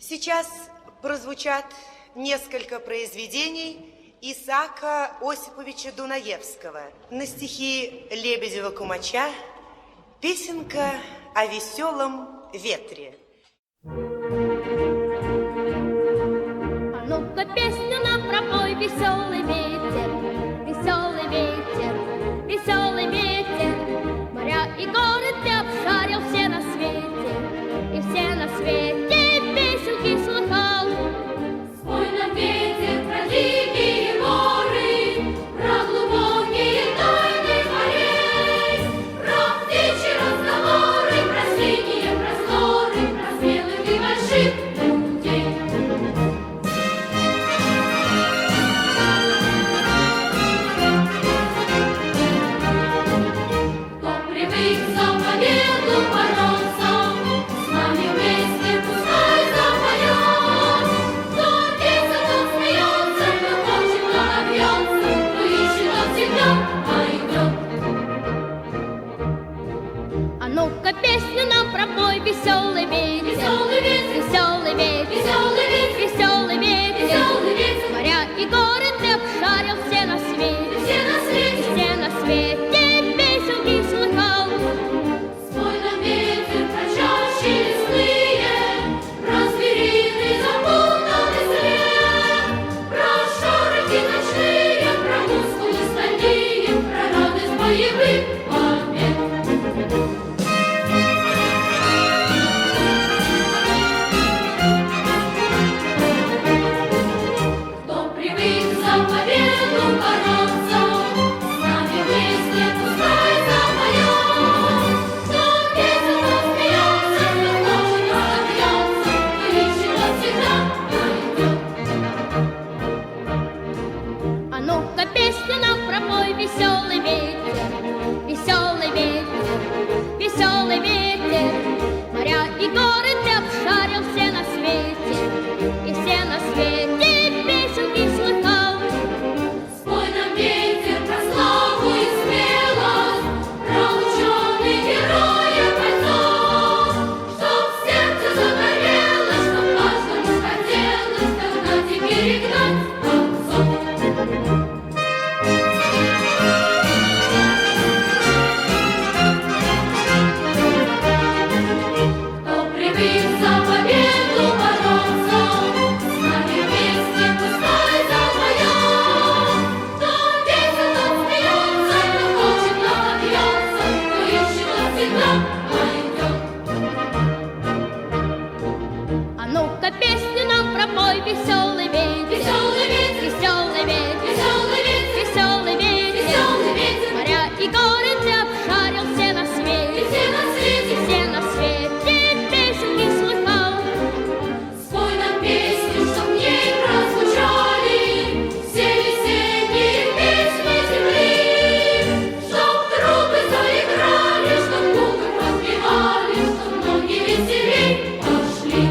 Сейчас прозвучат несколько произведений Исаака Осиповича Дунаевского на стихи Лебедева-Кумача «Песенка о веселом ветре». А ну-ка песню нам пропой, веселый ветер, веселый ветер, веселый ветер. Моря и горы ты обшарил все на свете, и все на свете песенки слыхал. Спой нам, ветер, про дикие горы, про глубокие тайны морей, про птичьи разговоры, про синие просторы, про смелых и больших людей. Кто привык за победу бороться, с нами вместе пускай запоет. Кто песен, тот смеется, кто хочет, кто напьется, кто ищет, тот всегда найдет. А ну-ка песню нам пропой, веселый ветер, Веселый ветер, веселый ветер, веселый ветер, веселый ветер. веселый ветер, Моря и горы ты обшарил все на свете, все на свете. все на свете песенки слыхал. Спой нам, ветер, про чащи лесные, про звериный запутанный след, про шорохи ночные, про мускулы стальные, про радость боевых побед. Кто привык за победу бороться, с нами вместе пускай запоет. Кто песен, тот смеется, кто хочет, тот напьется, кто ищет, тот всегда найдет. А ну-ка песню нам пропой, веселый ветер, веселый ветер, веселый ветер. Моря и горы ты обшарил все на свете, и все на свете песенки слыхал. Спой нам, ветер, про славу и смелость, про ученых героев бойцов, чтоб сердце загорелось, чтоб каждому хотелось догнать и перегнать отцов. Кто привык за победу бороться, с нами вместе пускай запоет. Кто песен, тот смеется, кто хочет, тот напьется, кто ищет, тот всегда найдет. А ну-ка песню нам пропой, веселый ветер, Веселый ветер, веселый ветер, веселый ветер, веселый ветер. веселый ветер, Моря и горы ты обшарил все на свете, все на свете. все на свете песенки слыхал. Спой нам песню, чтоб в ней прозвучали все весенние песни земли, чтоб трубы заиграли, чтоб губы подпевали, чтоб ноги веселей пошли.